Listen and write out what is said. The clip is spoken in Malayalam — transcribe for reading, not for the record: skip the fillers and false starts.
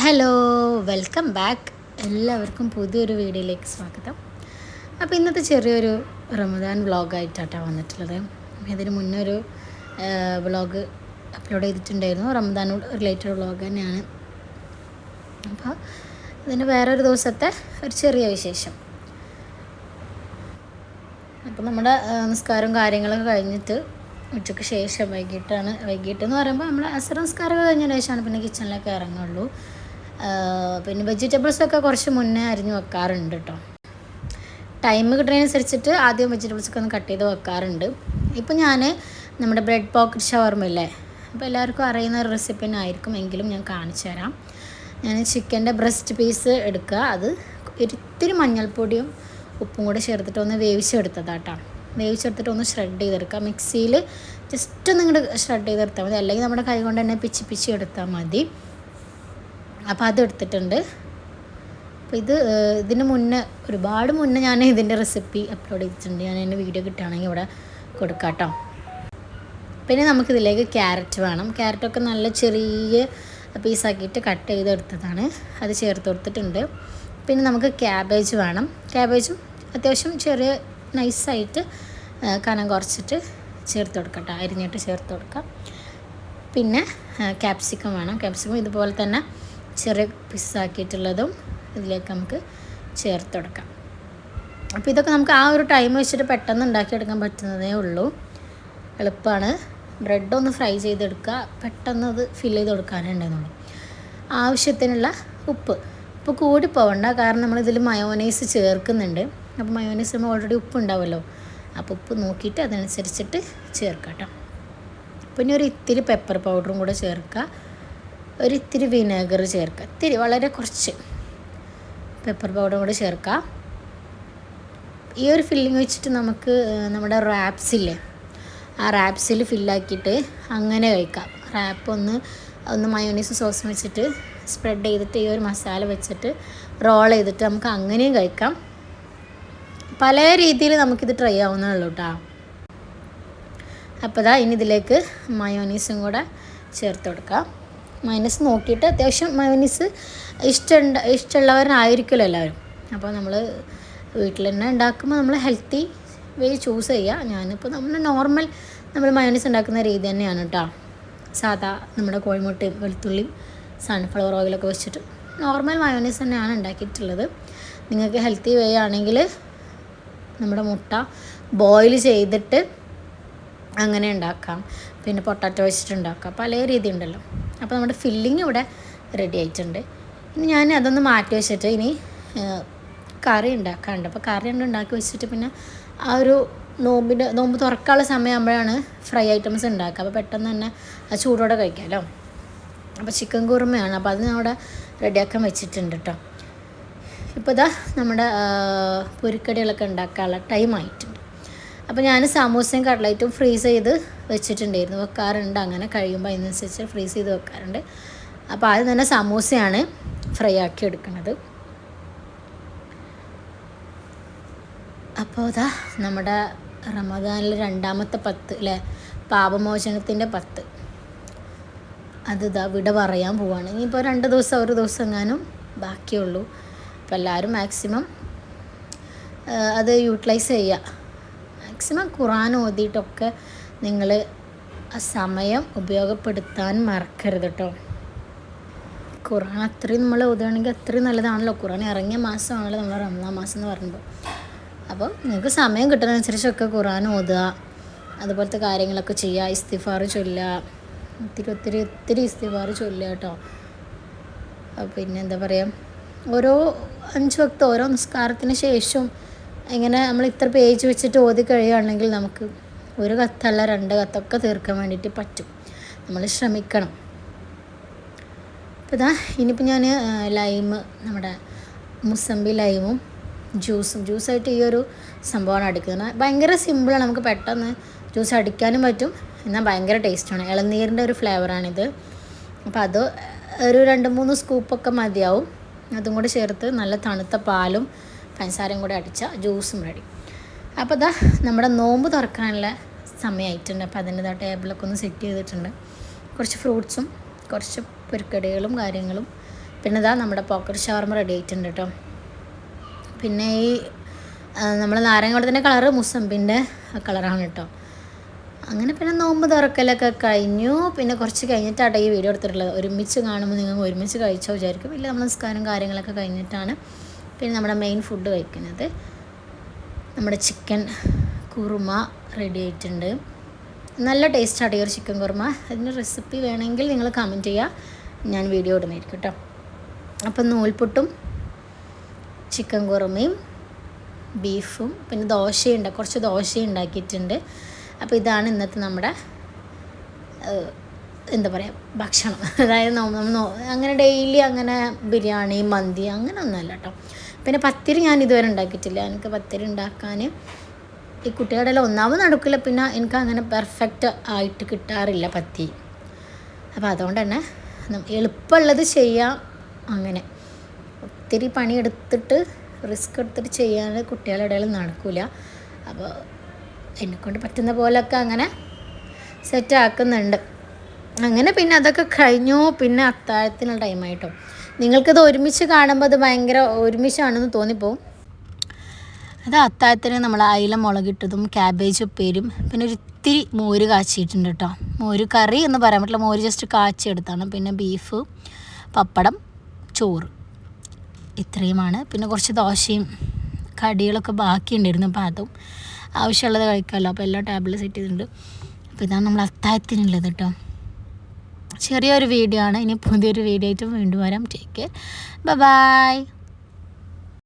Hello, welcome back. എല്ലാവർക്കും പുതിയൊരു വീഡിയോയിലേക്ക് സ്വാഗതം. അപ്പോൾ ഇന്നത്തെ ചെറിയൊരു റമദാൻ വ്ളോഗായിട്ടാണ് വന്നിട്ടുള്ളത്. ഇതിന് മുന്നേ ഒരു വ്ളോഗ് അപ്ലോഡ് ചെയ്തിട്ടുണ്ടായിരുന്നു. റമദാനോട് റിലേറ്റഡ് വ്ളോഗ് തന്നെയാണ്. അപ്പോൾ ഇതിന് വേറൊരു ദിവസത്തെ ഒരു ചെറിയ വിശേഷം. അപ്പോൾ നമ്മുടെ നിസ്കാരവും കാര്യങ്ങളൊക്കെ കഴിഞ്ഞിട്ട് ഉച്ചയ്ക്ക് ശേഷം വൈകിട്ടെന്ന് പറയുമ്പോൾ നമ്മൾ അസർ നിസ്കാരമൊക്കെ കഴിഞ്ഞതിന് ശേഷമാണ് പിന്നെ കിച്ചണിലേക്ക് ഇറങ്ങുള്ളൂ. പിന്നെ വെജിറ്റബിൾസൊക്കെ കുറച്ച് മുന്നേ അരിഞ്ഞ് വെക്കാറുണ്ട് കേട്ടോ. ടൈം കിട്ടുന്നതിനനുസരിച്ചിട്ട് ആദ്യം വെജിറ്റബിൾസൊക്കെ ഒന്ന് കട്ട് ചെയ്ത് വെക്കാറുണ്ട്. ഇപ്പോൾ ഞാൻ നമ്മുടെ ബ്രെഡ് പോക്കറ്റ് ഷവർമയില്ലേ, അപ്പോൾ എല്ലാവർക്കും അറിയുന്ന ഒരു റെസിപ്പി തന്നെ ആയിരിക്കും, എങ്കിലും ഞാൻ കാണിച്ചു തരാം. ഞാൻ ചിക്കൻ്റെ ബ്രസ്റ്റ് പീസ് എടുക്കുക, അത് ഒരിത്തിരി മഞ്ഞൾപ്പൊടിയും ഉപ്പും കൂടെ ചേർത്തിട്ട് ഒന്ന് വേവിച്ചെടുത്തതാട്ടോ. വേവിച്ചെടുത്തിട്ട് ഒന്ന് ഷ്രെഡ് ചെയ്തെടുക്കുക. മിക്സിയിൽ ജസ്റ്റ് ഒന്ന് ഇങ്ങോട്ട് ഷ്രെഡ് ചെയ്തെടുത്താൽ മതി, അല്ലെങ്കിൽ നമ്മുടെ കൈ കൊണ്ട് തന്നെ പിച്ചി എടുത്താൽ മതി. അപ്പോൾ അതെടുത്തിട്ടുണ്ട്. അപ്പോൾ ഇതിന് മുന്നേ ഒരുപാട് മുന്നേ ഞാൻ ഇതിൻ്റെ റെസിപ്പി അപ്ലോഡ് ചെയ്തിട്ടുണ്ട്. ഞാൻ എൻ്റെ വീഡിയോ കിട്ടുകയാണെങ്കിൽ ഇവിടെ കൊടുക്കാം കേട്ടോ. പിന്നെ നമുക്കിതിലേക്ക് ക്യാരറ്റ് വേണം. ക്യാരറ്റൊക്കെ നല്ല ചെറിയ പീസാക്കിയിട്ട് കട്ട് ചെയ്തെടുത്തതാണ്, അത് ചേർത്ത് കൊടുത്തിട്ടുണ്ട്. പിന്നെ നമുക്ക് ക്യാബേജ് വേണം. ക്യാബേജും അത്യാവശ്യം ചെറിയ നൈസായിട്ട് കനം കുറച്ചിട്ട് ചേർത്ത് കൊടുക്കാം കേട്ടോ, അരിഞ്ഞിട്ട് ചേർത്ത് കൊടുക്കാം. പിന്നെ ക്യാപ്സിക്കം വേണം. ക്യാപ്സിക്കം ഇതുപോലെ തന്നെ ചെറിയ പീസാക്കിയിട്ടുള്ളതും ഇതിലേക്ക് നമുക്ക് ചേർത്ത് കൊടുക്കാം. അപ്പോൾ ഇതൊക്കെ നമുക്ക് ആ ഒരു ടൈം വെച്ചിട്ട് പെട്ടെന്ന് ഉണ്ടാക്കിയെടുക്കാൻ പറ്റുന്നതേ ഉള്ളൂ, എളുപ്പമാണ്. ബ്രെഡ് ഒന്ന് ഫ്രൈ ചെയ്തെടുക്കുക, പെട്ടെന്ന് അത് ഫില്ല് ചെയ്ത് കൊടുക്കാനുണ്ടെന്നുള്ളൂ. ആവശ്യത്തിനുള്ള ഉപ്പ് കൂടി പോകണ്ട, കാരണം നമ്മളിതിൽ മയോനൈസ് ചേർക്കുന്നുണ്ട്. അപ്പോൾ മയോനൈസ് നമ്മൾ ഓൾറെഡി ഉപ്പ് ഉണ്ടാവുമല്ലോ, അപ്പോൾ ഉപ്പ് നോക്കിയിട്ട് അതനുസരിച്ചിട്ട് ചേർക്കാം കേട്ടോ. പിന്നെ ഒരു ഇത്തിരി പെപ്പർ പൗഡറും കൂടെ ചേർക്കുക, ഒരു ഇത്തിരി വിനെഗർ ചേർക്കുക, ഇത്തിരി വളരെ കുറച്ച് പെപ്പർ പൗഡറും കൂടെ ചേർക്കുക. ഈ ഒരു ഫില്ലിങ് വെച്ചിട്ട് നമുക്ക് നമ്മുടെ റാപ്സില്ലേ, ആ റാപ്സിൽ ഫില്ലാക്കിയിട്ട് അങ്ങനെ കഴിക്കാം. റാപ്പ് ഒന്ന് മയോനൈസ് സോസ് വെച്ചിട്ട് സ്പ്രെഡ് ചെയ്തിട്ട് ഈ ഒരു മസാല വെച്ചിട്ട് റോൾ ചെയ്തിട്ട് നമുക്ക് അങ്ങനെയും കഴിക്കാം. പല രീതിയിൽ നമുക്കിത് ട്രൈ ആവുന്നതുള്ളൂ കേട്ടോ. അപ്പോൾ ഇനി ഇതിലേക്ക് മയോനീസും കൂടെ ചേർത്ത് കൊടുക്കാം. മയോനീസ് നോക്കിയിട്ട്, അത്യാവശ്യം മയോനീസ് ഇഷ്ടമുള്ളവരായിരിക്കുമല്ലോ എല്ലാവരും. അപ്പോൾ നമ്മൾ വീട്ടിൽ തന്നെ ഉണ്ടാക്കുമ്പോൾ നമ്മൾ ഹെൽത്തി വേ ചൂസ് ചെയ്യുക. ഞാനിപ്പോൾ നമ്മൾ മയോനീസ് ഉണ്ടാക്കുന്ന രീതി തന്നെയാണ് കേട്ടോ. സാധാ നമ്മുടെ കോഴിമുട്ടയും വെളുത്തുള്ളിയും സൺഫ്ലവർ ഓയിലൊക്കെ വെച്ചിട്ട് നോർമൽ മയോനീസ് തന്നെയാണ് ഉണ്ടാക്കിയിട്ടുള്ളത്. നിങ്ങൾക്ക് ഹെൽത്തി വേ ആണെങ്കിൽ നമ്മുടെ മുട്ട ബോയിൽ ചെയ്തിട്ട് അങ്ങനെ ഉണ്ടാക്കാം, പിന്നെ പൊട്ടാറ്റോ വെച്ചിട്ട് ഉണ്ടാക്കാം, പല രീതി ഉണ്ടല്ലോ. അപ്പോൾ നമ്മുടെ ഫില്ലിങ് ഇവിടെ റെഡി ആയിട്ടുണ്ട്. ഇനി ഞാൻ അതൊന്ന് മാറ്റി വെച്ചിട്ട് ഇനി കറി ഉണ്ടാക്കാറുണ്ട്. അപ്പോൾ കറി ഉണ്ടാക്കി വെച്ചിട്ട് പിന്നെ ആ ഒരു നോമ്പ് തുറക്കാനുള്ള സമയമാകുമ്പോഴാണ് ഫ്രൈ ഐറ്റംസ് ഉണ്ടാക്കുക. അപ്പോൾ പെട്ടെന്ന് തന്നെ ആ ചൂടോടെ കഴിക്കാമല്ലോ. അപ്പോൾ ചിക്കൻ കുറുമയാണ്, അപ്പോൾ അത് ഞാൻ അവിടെ റെഡിയാക്കാൻ വെച്ചിട്ടുണ്ട് കേട്ടോ. ഇപ്പോൾ നമ്മുടെ പൊരിക്കടികളൊക്കെ ഉണ്ടാക്കാനുള്ള ടൈം ആയിട്ടുണ്ട്. അപ്പോൾ ഞാൻ സമൂസയും കട്ട്ലൈറ്റും ഫ്രീസ് ചെയ്ത് വെക്കാറുണ്ട്. അങ്ങനെ കഴിയുമ്പോൾ അതിനനുസരിച്ച് ഫ്രീസ് ചെയ്ത് വെക്കാറുണ്ട്. അപ്പോൾ ആദ്യം തന്നെ സമൂസയാണ് ഫ്രൈ ആക്കി എടുക്കുന്നത്. അപ്പോൾ നമ്മുടെ റമദാനിൽ രണ്ടാമത്തെ 10 അല്ലേ, പാപമോചനത്തിൻ്റെ 10, അത് വിട പറയാൻ പോവാണ്. ഇനിയിപ്പോൾ 2 ദിവസം ഒരു ദിവസം എങ്ങാനും ബാക്കിയുള്ളൂ. അപ്പോൾ എല്ലാവരും മാക്സിമം അത് യൂട്ടിലൈസ് ചെയ്യുക. മാക്സിമം ഖുർആൻ ഓതിയിട്ടൊക്കെ നിങ്ങൾ ആ സമയം ഉപയോഗപ്പെടുത്താൻ മറക്കരുത് കേട്ടോ. ഖുർആൻ അത്രയും നമ്മൾ ഓതുകയാണെങ്കിൽ അത്രയും നല്ലതാണല്ലോ. ഖുർആൻ ഇറങ്ങിയ മാസമാണല്ലോ നമ്മൾ റമദാൻ മാസം എന്ന് പറയുമ്പോൾ. അപ്പോൾ നിങ്ങൾക്ക് സമയം കിട്ടുന്നതനുസരിച്ചൊക്കെ ഖുർആൻ ഓതുക, അതുപോലത്തെ കാര്യങ്ങളൊക്കെ ചെയ്യുക. ഇസ്തിഗ്ഫാർ ചൊല്ലുക, ഒത്തിരി ഇസ്തിഗ്ഫാർ ചൊല്ലുക കേട്ടോ. പിന്നെ എന്താ പറയുക, ഓരോ 5 വക്ത് ഓരോ നിസ്കാരത്തിന് ശേഷം ഇങ്ങനെ നമ്മൾ ഇത്ര പേജ് വെച്ചിട്ട് ഓതി കഴിയുകയാണെങ്കിൽ നമുക്ക് 1 കത്തല്ല 2 കത്തൊക്കെ തീർക്കാൻ വേണ്ടിയിട്ട് പറ്റും. നമ്മൾ ശ്രമിക്കണം. അപ്പോൾ ഇനിയിപ്പോൾ ഞാൻ നമ്മുടെ മുസമ്പി ലൈമും ജ്യൂസായിട്ട് ഈ ഒരു സംഭവമാണ് അടിക്കുന്നത്. ഭയങ്കര സിമ്പിളാണ്, നമുക്ക് പെട്ടെന്ന് ജ്യൂസ് അടിക്കാനും പറ്റും, എന്നാൽ ഭയങ്കര ടേസ്റ്റാണ്. ഇളനീരിൻ്റെ ഒരു ഫ്ലേവറാണിത്. അപ്പോൾ അത് ഒരു 2-3 സ്കൂപ്പൊക്കെ മതിയാവും. അതും കൂടെ ചേർത്ത് നല്ല തണുത്ത പാലും പഞ്ചസാരയും കൂടെ അടിച്ച ജ്യൂസും റെഡി. അപ്പോൾ നമ്മുടെ നോമ്പ് തുറക്കാനുള്ള സമയമായിട്ടുണ്ട്. അപ്പോൾ അതിൻ്റെ ടേബിളൊക്കെ ഒന്ന് സെറ്റ് ചെയ്തിട്ടുണ്ട്. കുറച്ച് ഫ്രൂട്ട്സും കുറച്ച് പൊരിക്കടികളും കാര്യങ്ങളും പിന്നെ ഇതാ നമ്മുടെ പോക്കറ്റ് ഷവർമ റെഡി ആയിട്ടുണ്ട് കേട്ടോ. പിന്നെ ഈ നമ്മൾ നാരങ്ങ വെള്ളത്തിൻ്റെ കളറ് മുസമ്പിൻ്റെ കളറാണ് കേട്ടോ. അങ്ങനെ പിന്നെ നോമ്പ് തുറക്കലൊക്കെ കഴിഞ്ഞു. പിന്നെ കുറച്ച് കഴിഞ്ഞിട്ടാണ് ഈ വീഡിയോ എടുത്തിട്ടുള്ളത്. ഒരുമിച്ച് കാണുമ്പോൾ നിങ്ങൾ ഒരുമിച്ച് കഴിച്ചോ വിചാരിക്കും. ഇല്ല, നമ്മൾ നിസ്കാരം കാര്യങ്ങളൊക്കെ കഴിഞ്ഞിട്ടാണ് പിന്നെ നമ്മുടെ മെയിൻ ഫുഡ് കഴിക്കുന്നത്. നമ്മുടെ ചിക്കൻ കുറുമ റെഡി ആയിട്ടുണ്ട്. നല്ല ടേസ്റ്റാണ് ഈ ഒരു ചിക്കൻ കുറുമ. അതിൻ്റെ റെസിപ്പി വേണമെങ്കിൽ നിങ്ങൾ കമൻറ്റ് ചെയ്യുക, ഞാൻ വീഡിയോ ഇടുന്നതായിരിക്കും കേട്ടോ. അപ്പം നൂൽപുട്ടും ചിക്കൻ കുറുമയും ബീഫും പിന്നെ ദോശയുണ്ട്, കുറച്ച് ദോശ ഉണ്ടാക്കിയിട്ടുണ്ട്. അപ്പോൾ ഇതാണ് ഇന്നത്തെ നമ്മുടെ എന്താ പറയുക ഭക്ഷണം. അതായത് അങ്ങനെ ഡെയിലി അങ്ങനെ ബിരിയാണി മന്തി അങ്ങനെ ഒന്നുമല്ല കേട്ടോ. പിന്നെ പത്തിരി ഞാൻ ഇതുവരെ ഉണ്ടാക്കിയിട്ടില്ല. എനിക്ക് പത്തിരി ഉണ്ടാക്കാൻ ഈ കുട്ടികളുടെ എല്ലാം ഒന്നാമത് നടക്കില്ല, പിന്നെ എനിക്ക് അങ്ങനെ പെർഫെക്റ്റ് ആയിട്ട് കിട്ടാറില്ല പത്തിരി. അപ്പോൾ അതുകൊണ്ട് തന്നെ എളുപ്പമുള്ളത് ചെയ്യാം. അങ്ങനെ ഒത്തിരി പണിയെടുത്തിട്ട് റിസ്ക് എടുത്തിട്ട് ചെയ്യാൻ കുട്ടികളുടെ ഇടയിൽ നടക്കില്ല. അപ്പോൾ എന്നെക്കൊണ്ട് പറ്റുന്ന പോലൊക്കെ അങ്ങനെ സെറ്റാക്കുന്നുണ്ട്. അങ്ങനെ പിന്നെ അതൊക്കെ കഴിഞ്ഞു. പിന്നെ അത്താഴത്തിനുള്ള ടൈമായിട്ടോ. നിങ്ങൾക്കിത് ഒരുമിച്ച് കാണുമ്പോൾ അത് ഭയങ്കര ഒരുമിച്ചാണെന്ന് തോന്നിപ്പോവും. അത് അത്താഴത്തിന് നമ്മൾ അയില മുളകിട്ടതും ക്യാബേജ് ഉപ്പേരും പിന്നെ ഒരു ഇത്തിരി മോര് കാച്ചിയിട്ടുണ്ട് കേട്ടോ. മോര് കറി എന്ന് പറയാൻ പറ്റില്ല, മോര് ജസ്റ്റ് കാച്ചിയെടുത്താണ്. പിന്നെ ബീഫ്, പപ്പടം, ചോറ്, ഇത്രയുമാണ്. പിന്നെ കുറച്ച് ദോശയും കടികളൊക്കെ ബാക്കിയുണ്ടായിരുന്നു. അപ്പോൾ അതും ആവശ്യമുള്ളത് കഴിക്കാമല്ലോ. അപ്പോൾ എല്ലാ ടേബിളിൽ സെറ്റ് ചെയ്തിട്ടുണ്ട്. അപ്പോൾ ഇതാണ് നമ്മൾ അത്താഴത്തിനുള്ളത് കേട്ടോ. ചെറിയൊരു വീഡിയോ ആണ്. ഇനി പുതിയൊരു വീഡിയോ ആയിട്ട് വീണ്ടും വരാം. Take care, by.